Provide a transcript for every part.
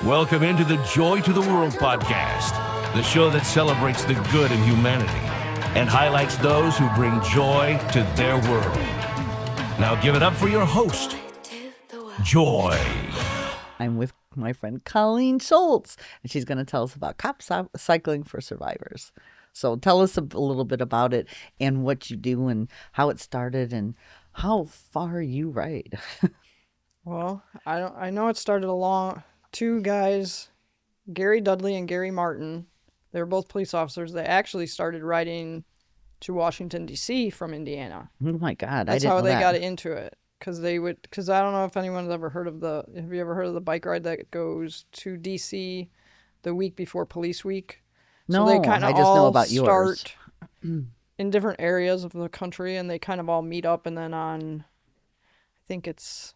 Welcome into the Joy to the World podcast, the show that celebrates the good in humanity and highlights those who bring joy to their world. Now give it up for your host, Joy. I'm with my friend Coleen Schultz, and she's going to tell us about cycling for survivors. So tell us a little bit about it and what you do and how it started and how far you ride. Well, I know it started two guys, Gary Dudley and Gary Martin. They were both police officers. They actually started riding to Washington, D.C. from Indiana. Oh my God, That's I didn't know how they that. got into it. Because I don't know if anyone's ever heard of have you ever heard of the bike ride that goes to D.C. the week before Police Week? No, so they kind I of just know all about yours. start in different areas of the country, and they kind of all meet up, and then I think it's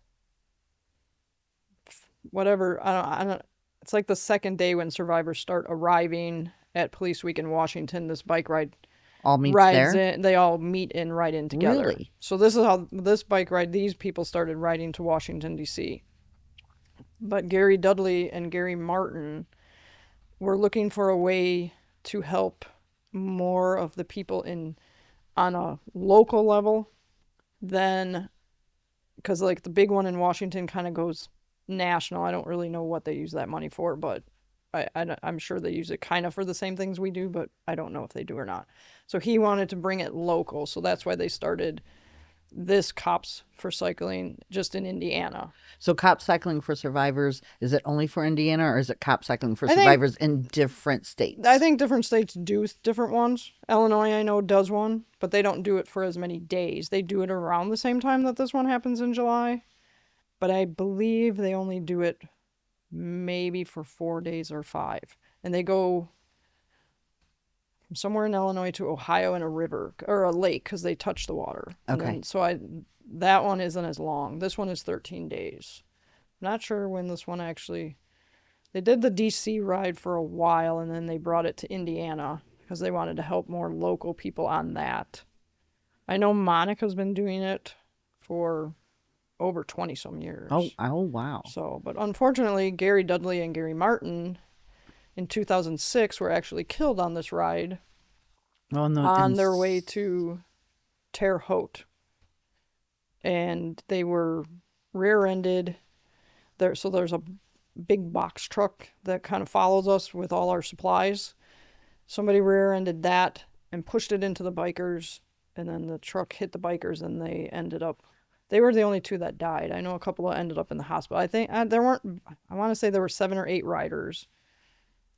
whatever, I don't, it's like the second day when survivors start arriving at Police Week in Washington, this bike ride All meets rides there? in, they all meet and ride in together. Really? So this is how this bike ride, these people started riding to Washington, D.C. But Gary Dudley and Gary Martin were looking for a way to help more of the people on a local level than, because like the big one in Washington kind of goes national. I don't really know what they use that money for, but I'm sure they use it kind of for the same things we do, but I don't know if they do or not. So he wanted to bring it local, so that's why they started this Cops for Cycling just in Indiana. So Cop Cycling for Survivors, is it only for Indiana or is it Cop Cycling for Survivors in different states? I think different states do different ones. Illinois, I know, does one, but they don't do it for as many days. They do it around the same time that this one happens in July. But I believe they only do it maybe for 4 days or 5. And they go from somewhere in Illinois to Ohio in a river or a lake because they touch the water. Okay. That one isn't as long. This one is 13 days. I'm not sure when this one actually... They did the DC ride for a while and then they brought it to Indiana because they wanted to help more local people on that. I know Monica's been doing it for over 20 some years. Oh, wow. So, but unfortunately, Gary Dudley and Gary Martin in 2006 were actually killed on this ride on their way to Terre Haute. And they were rear-ended. So there's a big box truck that kind of follows us with all our supplies. Somebody rear-ended that and pushed it into the bikers, and then the truck hit the bikers and they were the only 2 that died. I know a couple ended up in the hospital. I think I want to say there were 7 or 8 riders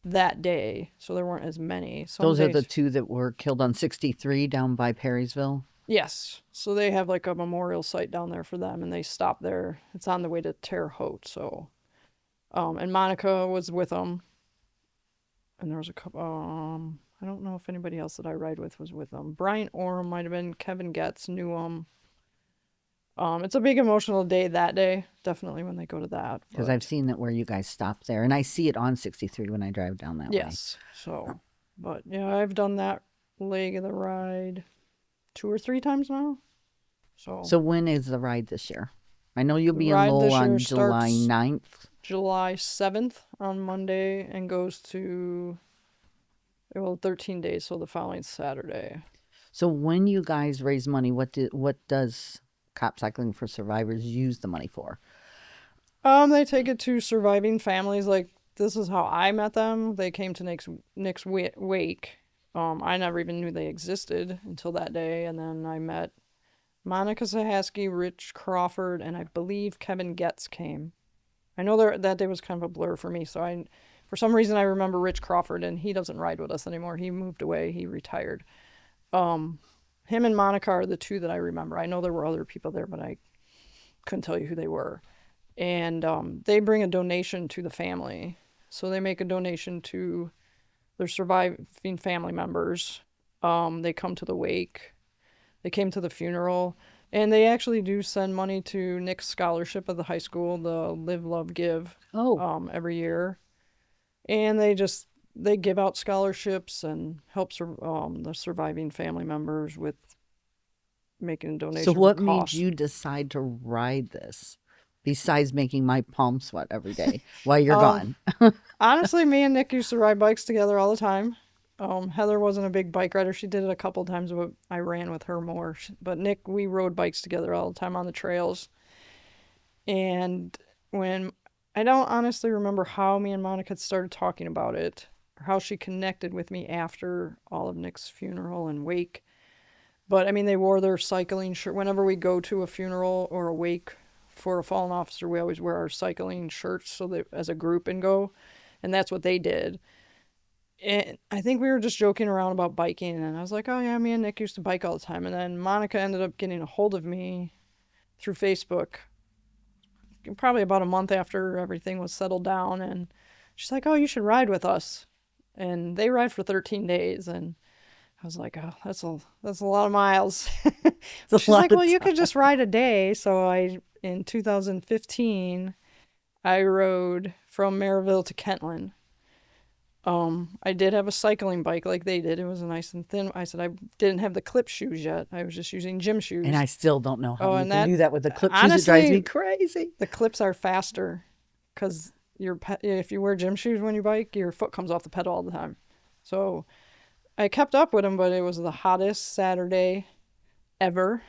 that day, so there weren't as many. Those are the 2 that were killed on 63 down by Perrysville? Yes. So they have like a memorial site down there for them, and they stop there. It's on the way to Terre Haute, so... and Monica was with them. And there was a couple... I don't know if anybody else that I ride with was with them. Brian Orm might have been. Kevin Getz knew them. It's a big emotional day that day, definitely when they go to that. Because I've seen that where you guys stop there, and I see it on 63 when I drive down that way. Yes, so, but yeah, I've done that leg of the ride 2 or 3 times now. So when is the ride this year? I know you'll be in Lowell on July 9th. July 7th on Monday and goes to, 13 days, so the following Saturday. So when you guys raise money, what does Cop Cycling for Survivors use the money for? They take it to surviving families. Like, this is how I met them. They came to Nick's wake. I never even knew they existed until that day. And then I met Monica Zahaski, Rich Crawford, and I believe Kevin Getz came. I know that day was kind of a blur for me. So for some reason, I remember Rich Crawford, and he doesn't ride with us anymore. He moved away. He retired. Him and Monica are the 2 that I remember. I know there were other people there, but I couldn't tell you who they were. And they bring a donation to the family. So they make a donation to their surviving family members. They come to the wake. They came to the funeral. And they actually do send money to Nick's scholarship at the high school, the Live, Love, Give, every year. And they give out scholarships and help the surviving family members with making donations. So what made you decide to ride this? besides making my palms sweat every day while you're Um, gone? Honestly, me and Nick used to ride bikes together all the time. Heather wasn't a big bike rider. She did it a couple times, but I ran with her more. But Nick, we rode bikes together all the time on the trails. And when I don't honestly remember how me and Monica started talking about it, or how she connected with me after all of Nick's funeral and wake. But I mean, they wore their cycling shirt. Whenever we go to a funeral or a wake for a fallen officer, we always wear our cycling shirts so that as a group and go. And that's what they did. And I think we were just joking around about biking. And I was like, oh, yeah, me and Nick used to bike all the time. And then Monica ended up getting a hold of me through Facebook probably about a month after everything was settled down. And she's like, oh, you should ride with us. And they ride for 13 days. And I was like, oh, that's a lot of miles. It's a She's lot like, of well, you time. could just ride a day. So in 2015, I rode from Maryville to Kentland. I did have a cycling bike like they did. It was nice and thin. I said I didn't have the clip shoes yet. I was just using gym shoes. And I still don't know how Oh, you and can do that with the clip shoes. It drives honestly, me crazy. the clips are faster because if you wear gym shoes when you bike, your foot comes off the pedal all the time. So I kept up with them, but it was the hottest Saturday ever.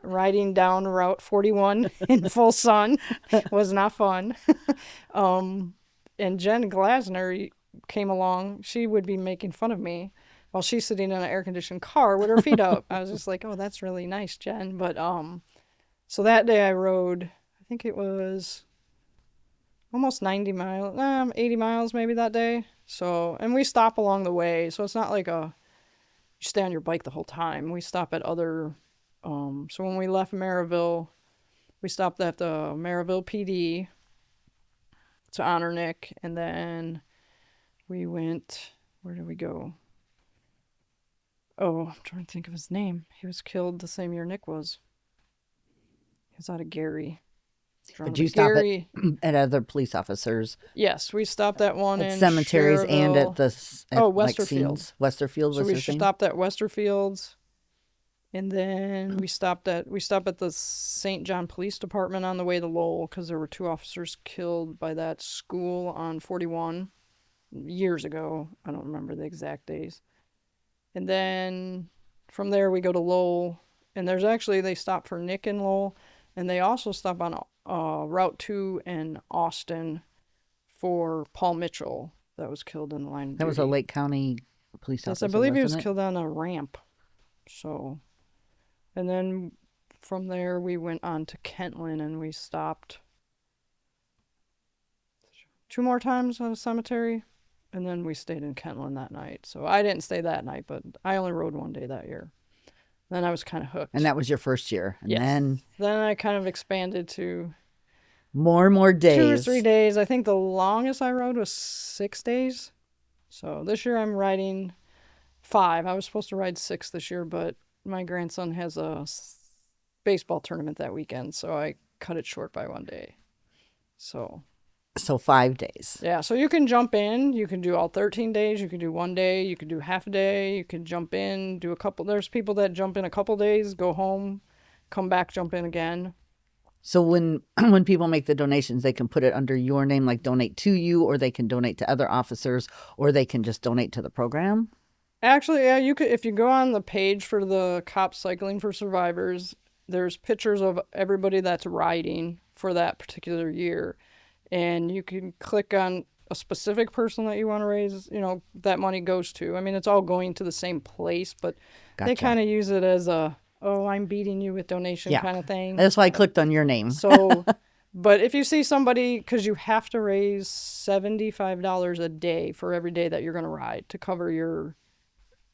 Riding down Route 41 in full sun was not fun. And Jen Glasner came along. She would be making fun of me while she's sitting in an air-conditioned car with her feet up. I was just like, oh, that's really nice, Jen. But so that day I rode, I think it was almost 90 miles, 80 miles maybe that day. So, and we stop along the way. So it's not like you stay on your bike the whole time. We stop at other, so when we left Maryville, we stopped at the Maryville PD to honor Nick. And then we went, where did we go? Oh, I'm trying to think of his name. He was killed the same year Nick was. He was out of Gary. But you stop at other police officers. Yes, we stopped at one at in cemeteries and at Cherville. the Westerfield. Westerfield was So we the same? stopped at Westerfields, and then we stopped at the St. John Police Department on the way to Lowell because there were 2 officers killed by that school on 41 years ago. I don't remember the exact days. And then from there we go to Lowell, and they stop for Nick in Lowell, and they also stop on Route 2 in Austin for Paul Mitchell that was killed in the line of duty. That was a Lake County police officer. Yes, I believe he was wasn't it? killed on a ramp. So, and then from there we went on to Kentland and we stopped 2 more times at a cemetery, and then we stayed in Kentland that night. So I didn't stay that night, but I only rode one day that year. Then I was kind of hooked. And that was your first year. And Yes. then I kind of expanded to more and more days. 2 or 3 days. I think the longest I rode was 6 days. So this year I'm riding 5. I was supposed to ride 6 this year, but my grandson has a baseball tournament that weekend, so I cut it short by 1 day. So 5 days. yeah, so you can jump in. You can do all 13 days. You can do 1 day. You can do half a day. You can jump in, do a couple. There's people that jump in a couple days, go home, come back, jump in again. So when people make the donations, they can put it under your name, like donate to you, or they can donate to other officers, or they can just donate to the program? Actually, yeah, you could, if you go on the page for the Cops Cycling for Survivors, there's pictures of everybody that's riding for that particular year. And you can click on a specific person that you want to raise, that money goes to. I mean, it's all going to the same place, but Gotcha. they kind of use it as I'm beating you with donation kind of thing. That's why I clicked on your name. So, but if you see somebody, because you have to raise $75 a day for every day that you're going to ride to cover your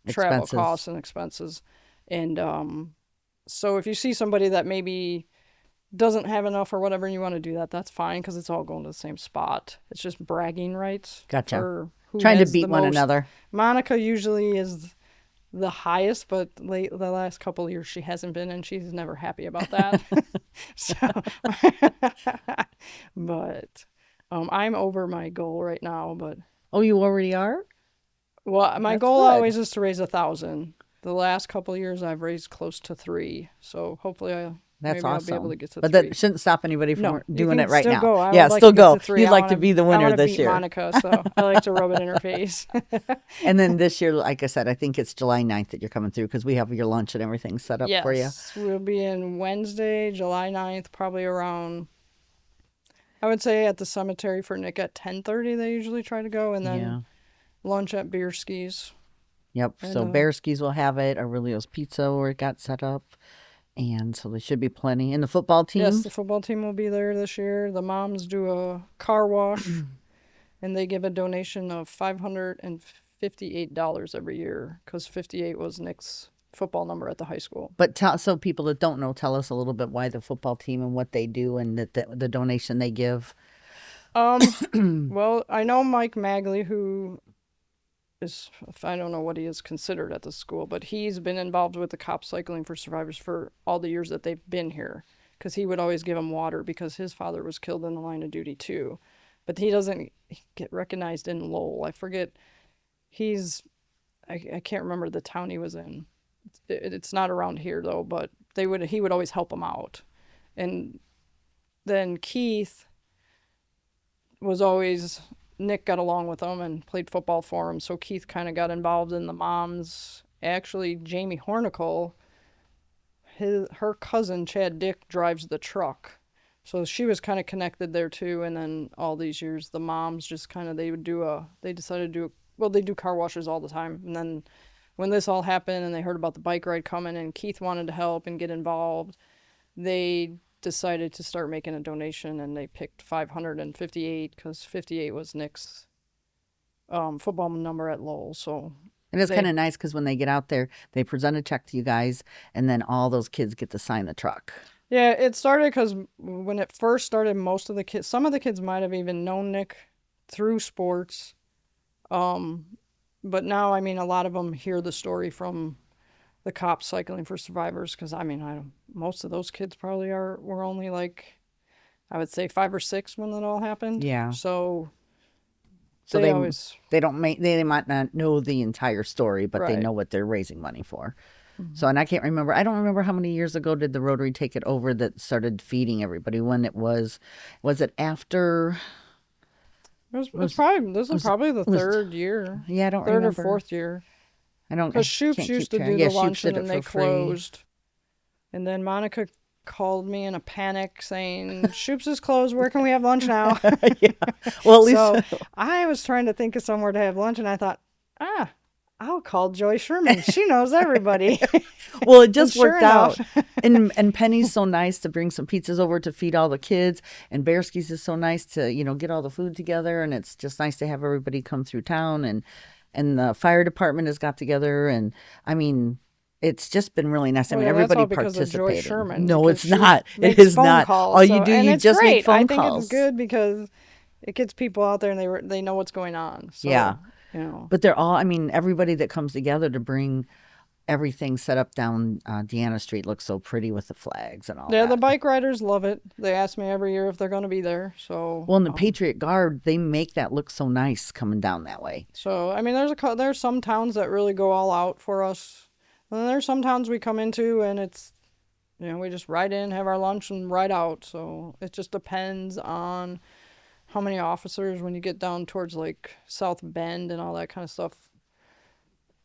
travel costs and expenses. And so if you see somebody that maybe doesn't have enough or whatever and you want to do that, that's fine because it's all going to the same spot. It's just bragging rights. Gotcha. For who Trying to has beat the one most. another. Monica usually is the highest, but the last couple of years she hasn't been, and she's never happy about that. So, but I'm over my goal right now. But Oh, you already are? well, my That's goal good. always is to raise 1,000. The last couple of years I've raised close to 3. So hopefully That's maybe I'll be able awesome. to get to But 3. that shouldn't stop anybody from No, you doing can it right still now. go. I Yeah, would like still to get go. to 3. You'd I like wanna, to be the I winner want to this beat year. Monica, so I like to rub it in her face. And then this year, like I said, I think it's July 9th that you're coming through because we have your lunch and everything set up for you. Yes, we'll be in Wednesday, July 9th, probably around, I would say at the cemetery for Nick at 10:30. They usually try to go, and then Yeah. lunch at Beer Skis. Yep. And So Bear Skis will have it. Aurelio's Pizza where it got set up. And so there should be plenty. And the football yes, team? the football team will be there this year. The moms do a car wash, and they give a donation of $558 every year because 58 was Nick's football number at the high school. But so people that don't know, tell us a little bit why the football team and what they do and the donation they give. Well, I know Mike Magley, who is, I don't know what he is considered at the school, but he's been involved with the Cop Cycling for Survivors for all the years that they've been here, because he would always give them water because his father was killed in the line of duty too. But he doesn't get recognized in Lowell. I forget. I can't remember the town he was in. It's not around here though, but he would always help him out. And then Keith was always, Nick got along with him and played football for him, so Keith kind of got involved in the moms. Actually, Jamie Hornicle, her cousin Chad Dick drives the truck, so she was kind of connected there too. And then all these years, the moms just kind of, they decided to do, well, they do car washes all the time. And then when this all happened and they heard about the bike ride coming and Keith wanted to help and get involved, they decided to start making a donation, and they picked 558 because 58 was Nick's football number at Lowell. So, and it's kind of nice because when they get out there, they present a check to you guys, and then all those kids get to sign the truck. Yeah, it started because when it first started, some of the kids might have even known Nick through sports. But now, I mean, a lot of them hear the story from the Cops Cycling for Survivors, because I mean, most of those kids probably were only like, I would say 5 or 6 when it all happened. Yeah. So they might not know the entire story, but they Right. know what they're raising money for. So, and I don't remember how many years ago did the Rotary take it over that started feeding everybody. When it was it after? This is probably the third year. Yeah, I don't third remember. or fourth year. I don't. Because Shoops used to do the lunch, and then they closed. And then Monica called me in a panic saying, "Shoops is closed. Where can we have lunch now?" Yeah. Well, at least I was trying to think of somewhere to have lunch, and I thought, I'll call Joy Sherman. She knows everybody. Well, it just sure worked out. And Penny's so nice to bring some pizzas over to feed all the kids. And Bearskis is so nice to, get all the food together. And it's just nice to have everybody come through town. And the fire department has got together. And I mean, it's just been really nice. I mean, everybody participated. Joy Sherman, no, it's she not. It makes is phone not. calls, All you do, you just make phone calls. I think it's good because it gets people out there and they know what's going on. So, yeah. But they're all, I mean, everybody that comes together to bring everything set up down Deanna Street looks so pretty with the flags and all that. Yeah, the bike riders love it. They ask me every year if they're going to be there. So well, and the Patriot Guard, they make that look so nice coming down that way. So, I mean, there's some towns that really go all out for us. And then there's some towns we come into and it's, we just ride in, have our lunch, and ride out. So it just depends on how many officers. When you get down towards like South Bend and all that kind of stuff,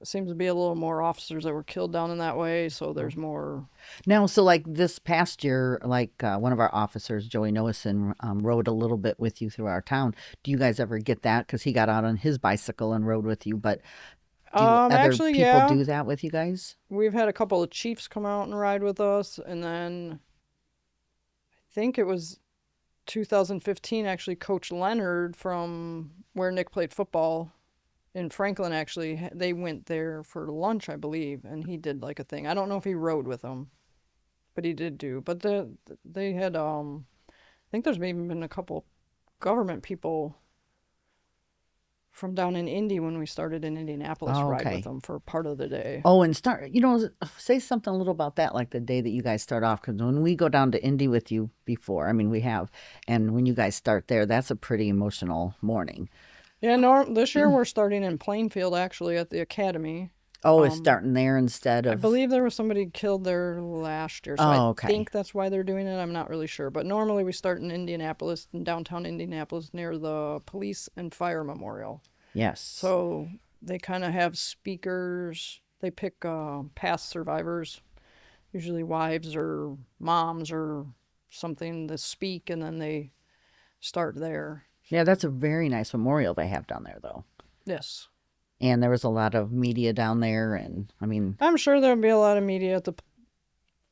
it seems to be a little more officers that were killed down in that way, so there's more. Now, so like this past year, like one of our officers, Joey Noason, rode a little bit with you through our town. Do you guys ever get that? Because he got out on his bicycle and rode with you, but do other people do that with you guys? We've had a couple of chiefs come out and ride with us, and then I think it was 2015, actually, Coach Leonard from where Nick played football in Franklin, actually, they went there for lunch, I believe, and he did like a thing. I don't know if he rode with them, but he did do. But they had, I think there's maybe been a couple government people from down in Indy when we started in Indianapolis ride with them for part of the day. Oh, and say something a little about that, like the day that you guys start off. Because when we go down to Indy with you before, I mean, we have, and when you guys start there, that's a pretty emotional morning. Yeah, this year we're starting in Plainfield, actually, at the academy. Oh, it's starting there instead I of. believe there was somebody killed there last year, so Oh, I okay. think that's why they're doing it. I'm not really sure, but normally we start in Indianapolis, in downtown Indianapolis, near the police and fire memorial. Yes. So they kind of have speakers. They pick past survivors, usually wives or moms or something, to speak, and then they start there. Yeah, that's a very nice memorial they have down there, though. Yes. And there was a lot of media down there, and I mean, I'm sure there'll be a lot of media at the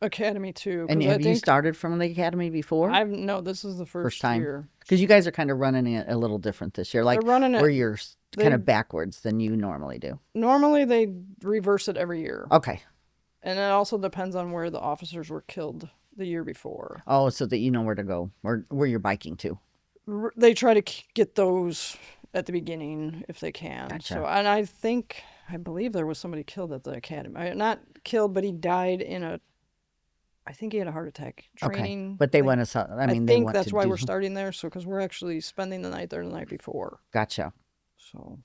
academy too. and 'Cause have I you think started from the academy before? no, this is the First first time? year. Because you guys are kind of running it a little different this year, like They're running where it. you're They kind of backwards than you normally do. normally they reverse it every year, Okay. and it also depends on where the officers were killed the year before. Oh, so that you know where to go, or where you're biking to. They try to get those at the beginning if they can. Gotcha. So, and I believe there was somebody killed at the academy. Not killed, but he died I think he had a heart attack. Training. Okay. But they want us. I mean, they think want that's to why do. we're starting there. So, because we're actually spending the night there the night before. Gotcha. So,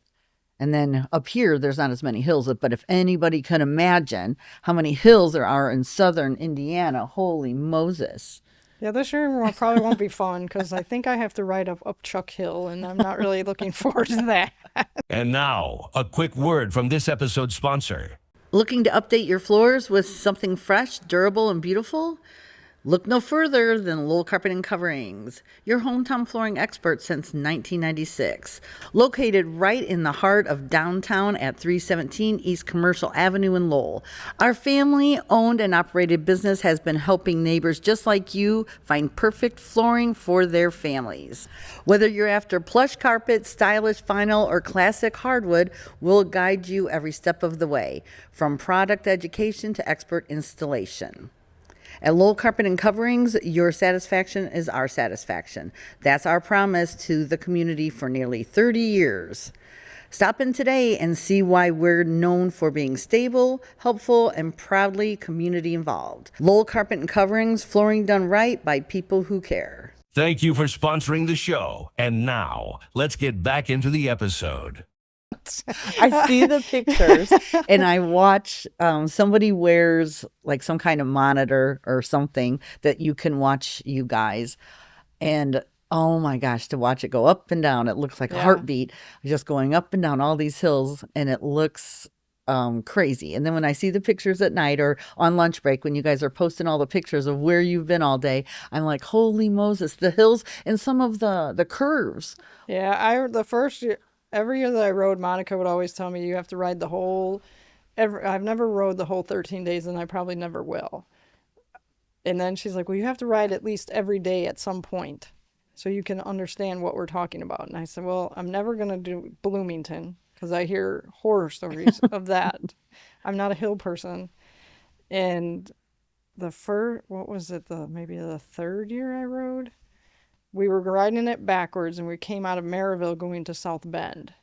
And then up here, there's not as many hills. But if anybody can imagine how many hills there are in southern Indiana, holy Moses. yeah, this year probably won't be fun because I think I have to ride up Chuck Hill, and I'm not really looking forward to that. And now, a quick word from this episode's sponsor. Looking to update your floors with something fresh, durable, and beautiful? Look no further than Lowell Carpet and Coverings, your hometown flooring expert since 1996. Located right in the heart of downtown at 317 East Commercial Avenue in Lowell. Our family-owned and operated business has been helping neighbors just like you find perfect flooring for their families. Whether you're after plush carpet, stylish vinyl, or classic hardwood, we'll guide you every step of the way, from product education to expert installation. At Lowell Carpet and Coverings, your satisfaction is our satisfaction. That's our promise to the community for nearly 30 years. Stop in today and see why we're known for being stable, helpful, and proudly community involved. Lowell Carpet and Coverings, flooring done right by people who care. Thank you for sponsoring the show. And now, let's get back into the episode. I see the pictures and I watch somebody wears like some kind of monitor or something that you can watch you guys. And oh my gosh, to watch it go up and down. It looks like a heartbeat just going up and down all these hills, and it looks crazy. And then when I see the pictures at night or on lunch break, when you guys are posting all the pictures of where you've been all day, I'm like, holy Moses, the hills and some of the curves. Yeah, the first year, every year that I rode, Monica would always tell me you have to ride the whole. I've never rode the whole 13 days, and I probably never will. And then she's like, well, you have to ride at least every day at some point so you can understand what we're talking about. And I said, well, I'm never going to do Bloomington because I hear horror stories of that. I'm not a hill person. And what was it, maybe the third year I rode? We were riding it backwards, and we came out of Maryville going to South Bend.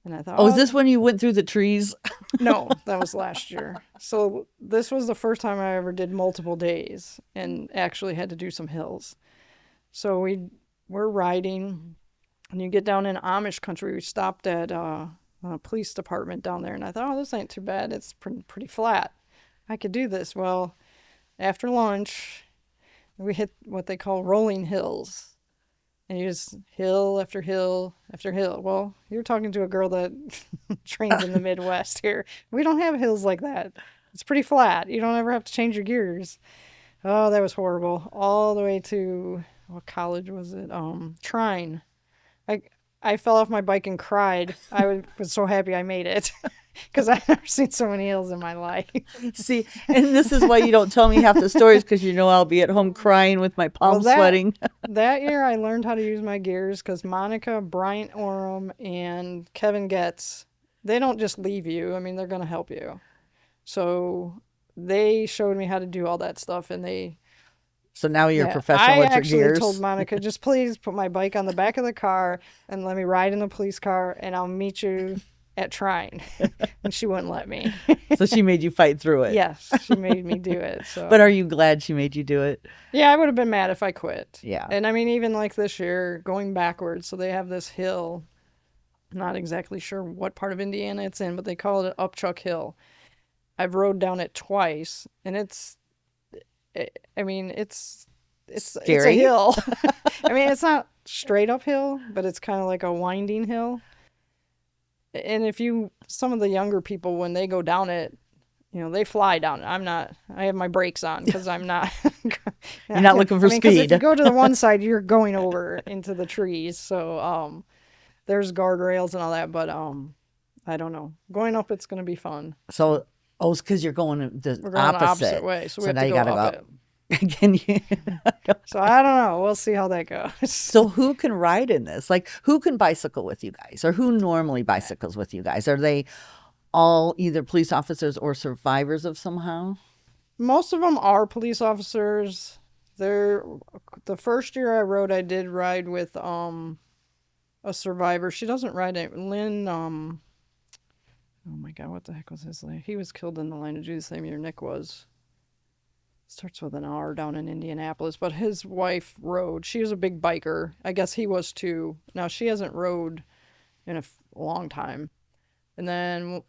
And I thought, Oh, is this when you went through the trees? no, that was last year. So this was the first time I ever did multiple days and actually had to do some hills. So we're riding, and you get down in Amish country. We stopped at a police department down there, and I thought, oh, this ain't too bad. It's pretty flat. I could do this. Well, after lunch, we hit what they call rolling hills. And you just hill after hill after hill. Well, you're talking to a girl that trains in the Midwest here. We don't have hills like that. It's pretty flat. You don't ever have to change your gears. Oh, that was horrible. All the way to, what college was it? Trine. I fell off my bike and cried. I was so happy I made it because I've never seen so many hills in my life. See, and this is why you don't tell me half the stories, because you know I'll be at home crying with my palms sweating. That year I learned how to use my gears because Monica, Bryant Orem, and Kevin Getz, they don't just leave you. I mean, they're going to help you. So they showed me how to do all that stuff, and So now you're professional with your gears. I actually told Monica, just please put my bike on the back of the car and let me ride in the police car, and I'll meet you at Trine. And she wouldn't let me. So she made you fight through it. Yes, she made me do it. So. But are you glad she made you do it? Yeah, I would have been mad if I quit. Yeah. And I mean, even like this year, going backwards, so they have this hill not exactly sure what part of Indiana it's in, but they call it Upchuck Hill. I've rode down it twice, and it's a Scary? hill. I mean, it's not straight uphill, but it's kind of like a winding hill. And some of the younger people, when they go down it, they fly down it. I have my brakes on because I'm not. You're not looking for 'cause speed. if you go to the one side, you're going over into the trees. So, there's guardrails and all that, but, I don't know. Going up, it's going to be fun. So, it's because you're going the We're going the opposite way, so we have now to you go gotta up go. it. Can you? So I don't know. We'll see how that goes. So who can ride in this? Like, who can bicycle with you guys, or who normally bicycles with you guys? Are they all either police officers or survivors of somehow? Most of them are police officers. The first year I rode, I did ride with a survivor. She doesn't ride it. Lynn. Oh my God, what the heck was his name? He was killed in the line of duty the same year Nick was. Starts with an R down in Indianapolis, but his wife rode. She was a big biker. I guess he was too. Now she hasn't rode in a long time. And then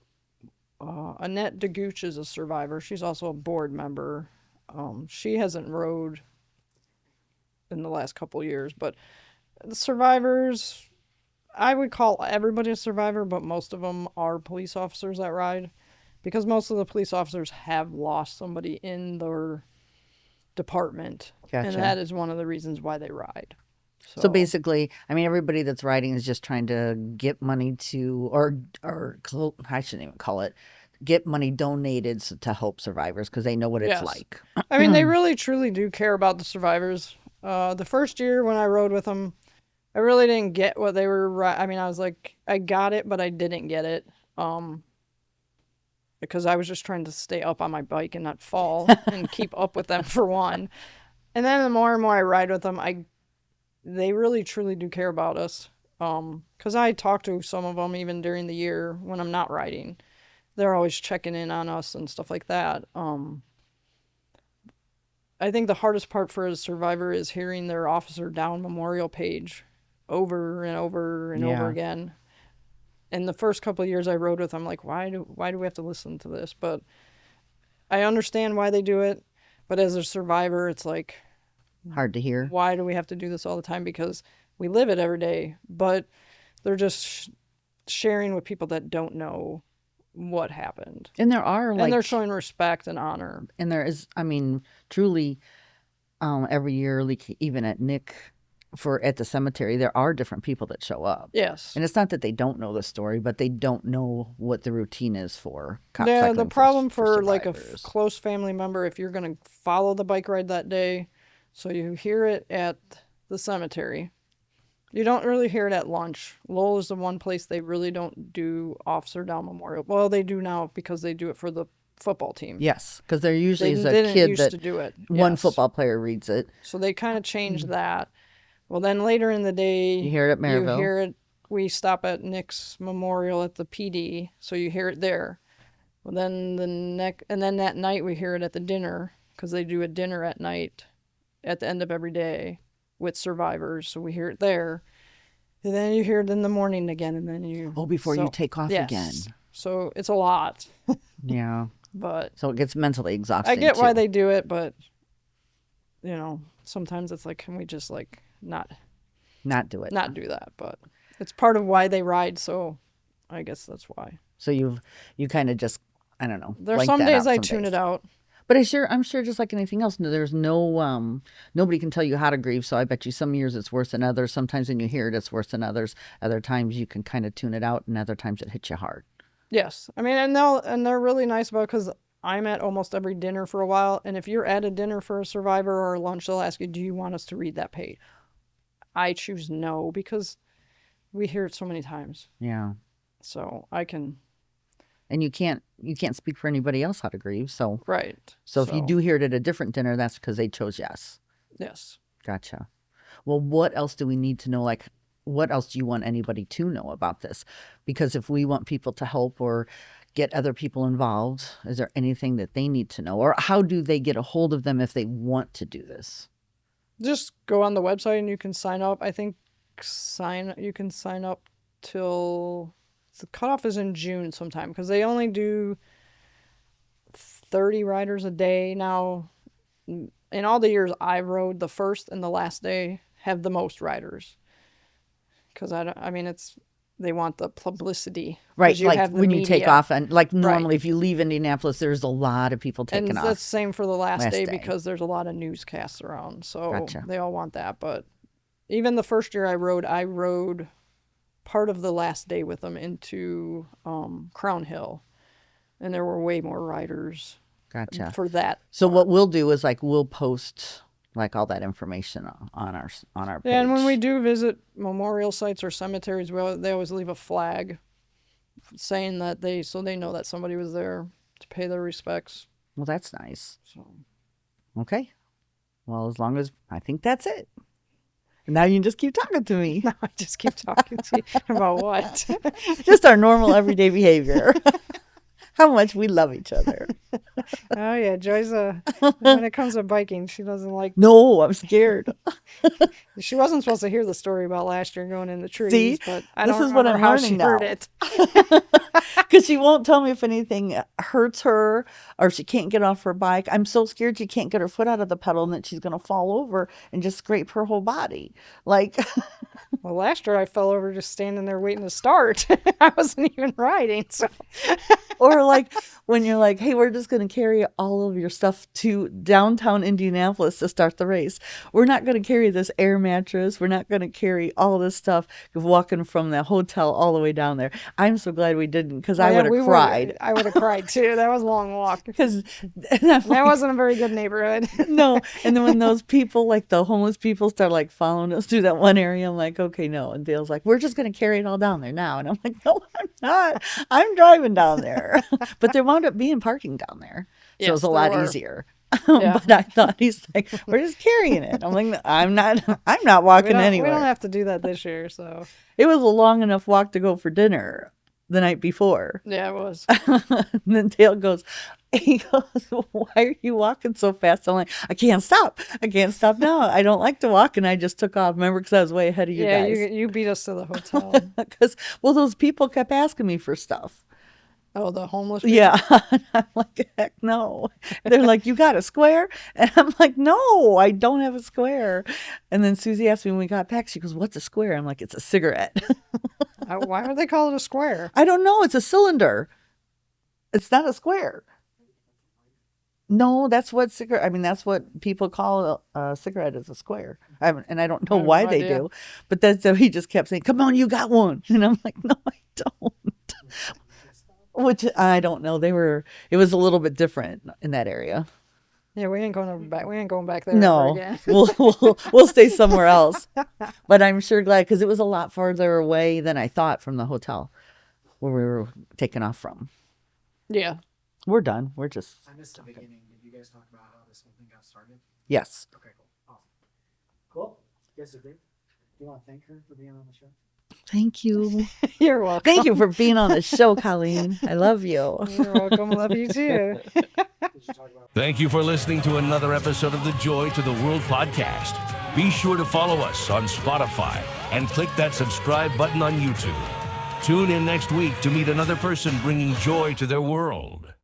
Annette DeGooch is a survivor. She's also a board member. She hasn't rode in the last couple years, but the survivors, I would call everybody a survivor, but most of them are police officers that ride, because most of the police officers have lost somebody in their department. Gotcha. And that is one of the reasons why they ride. So basically, I mean, everybody that's riding is just trying to get money to, or I shouldn't even call it, get money donated to help survivors because they know what it's Yes. like. I mean, they really truly do care about the survivors. The first year when I rode with them, I really didn't get what they were. I mean, I was like, I got it, but I didn't get it. Because I was just trying to stay up on my bike and not fall and keep up with them for one. And then the more and more I ride with them, they really truly do care about us. Because I talk to some of them even during the year when I'm not riding. They're always checking in on us and stuff like that. I think the hardest part for a survivor is hearing their officer down memorial page over and over and over again. And the first couple of years I rode with them, like, why do we have to listen to this? But I understand why they do it. But as a survivor, it's like, Hard to hear. why do we have to do this all the time? Because we live it every day. But they're just sharing with people that don't know what happened. And there are And they're showing respect and honor. And there is, I mean, truly, every year, like even at Nick, at the cemetery, there are different people that show up. Yes. And it's not that they don't know the story, but they don't know what the routine is for cop Yeah, cycling the problem for like a survivors. close family member, if you're going to follow the bike ride that day, so you hear it at the cemetery. You don't really hear it at lunch. Lowell is the one place they really don't do Officer Down Memorial. Well, they do now because they do it for the football team. Yes, because there usually They is a didn't kid used that to do it. one Yes. football player reads it. So they kind of changed that. Well, then later in the day, You hear it at Maryville. You hear it. We stop at Nick's Memorial at the PD, so you hear it there. Well, then then that night we hear it at the dinner, because they do a dinner at night at the end of every day with survivors. So we hear it there. And then you hear it in the morning again, and then you... before you take off yes. again. So it's a lot. Yeah. But So it gets mentally exhausting, I get why too. they do it, but, sometimes it's like, can we just, like, not do it. not do that? But it's part of why they ride, so I guess that's why. So you kind of just, I don't know. There's blank some that days out I some tune days. it out. But I'm sure just like anything else, there's no, nobody can tell you how to grieve. So I bet you some years it's worse than others. Sometimes when you hear it, it's worse than others. Other times you can kind of tune it out, and other times it hits you hard. Yes. I mean, and they're really nice about it, because I'm at almost every dinner for a while. And if you're at a dinner for a survivor or a lunch, they'll ask you, do you want us to read that page? I choose no, because we hear it so many times. Yeah. So I can. And you can't speak for anybody else how to grieve. So Right. So if you do hear it at a different dinner, that's because they chose yes. Yes. Gotcha. Well, what else do we need to know? Like, what else do you want anybody to know about this? Because if we want people to help or get other people involved, is there anything that they need to know? Or how do they get a hold of them if they want to do this? Just go on the website and you can sign up. I think you can sign up till the cutoff is in June sometime because they only do 30 riders a day. Now, in all the years I rode, the first and the last day have the most riders. Because they want the publicity. Right, You like have the when you take media. off, and like normally Right. if you leave Indianapolis, there's a lot of people taking And off. that's the same for the last day day. because there's a lot of newscasts around. So Gotcha. they all want that. But even the first year I rode part of the last day with them into Crown Hill. And there were way more riders Gotcha. for that. So what we'll do is like we'll post like all that information on our page. Yeah, and when we do visit memorial sites or cemeteries, they always leave a flag saying that so they know that somebody was there to pay their respects. Well, that's nice. So Okay. Well, as long as I think that's it. Now you can just keep talking to me. now I just keep talking to you about what? Just our normal everyday behavior. How much we love each other. Oh yeah, Joy's when it comes to biking, she doesn't like. No, I'm scared. She wasn't supposed to hear the story about last year going in the trees, See? but I This don't is what remember I'm how learning she now. heard it. Because she won't tell me if anything hurts her or if she can't get off her bike. I'm so scared she can't get her foot out of the pedal and that she's going to fall over and just scrape her whole body. Like, Well, last year I fell over just standing there waiting to start. I wasn't even riding, so. or like when you're like, hey, we're just going to carry all of your stuff to downtown Indianapolis to start the race. We're not going to carry this air mattress. We're not going to carry all this stuff walking from the hotel all the way down there. I'm so glad we didn't because I would have cried. I would have cried too. That was a long walk. Because That wasn't a very good neighborhood. no. And then when those people, like the homeless people, start like following us through that one area, I'm like, okay, no. And Dale's like, we're just going to carry it all down there now. And I'm like, no, I'm not. I'm driving down there. But there wound up being parking down there. So it was a lot easier. Yeah. But I thought he's like, we're just carrying it. I'm like, I'm not walking anywhere. We don't have to do that this year, so. It was a long enough walk to go for dinner the night before. Yeah, it was. And then Dale goes, why are you walking so fast? I'm like, I can't stop. I can't stop now. I don't like to walk. And I just took off. Remember, because I was way ahead of you Yeah, guys. you beat us to the hotel. Because, well, those people kept asking me for stuff. Oh, the homeless people? Yeah. I'm like, heck no. They're like, you got a square? And I'm like, no, I don't have a square. And then Susie asked me when we got back, she goes, what's a square? I'm like, it's a cigarette. Why would they call it a square? I don't know. It's a cylinder. It's not a square. No, that's what that's what people call a cigarette is a square. And I don't know I have why no they idea. do. But that's so he just kept saying, come on, you got one. And I'm like, no, I don't. Which I don't know. It was a little bit different in that area. Yeah, we ain't going back. We ain't going back there No, ever again. we'll stay somewhere else. But I'm sure glad because it was a lot farther away than I thought from the hotel where we were taking off from. Yeah. We're done. We're just I missed the beginning. Did you guys talk about how this whole thing got started? yes. Okay, cool. Awesome. Cool. You guys agree? Do you want to thank her for being on the show? Thank you. You're welcome. Thank you for being on the show, Coleen. I love you. You're welcome. Love you too. Did you talk about Thank you for listening to another episode of the Joy to the World podcast. Be sure to follow us on Spotify and click that subscribe button on YouTube. Tune in next week to meet another person bringing joy to their world.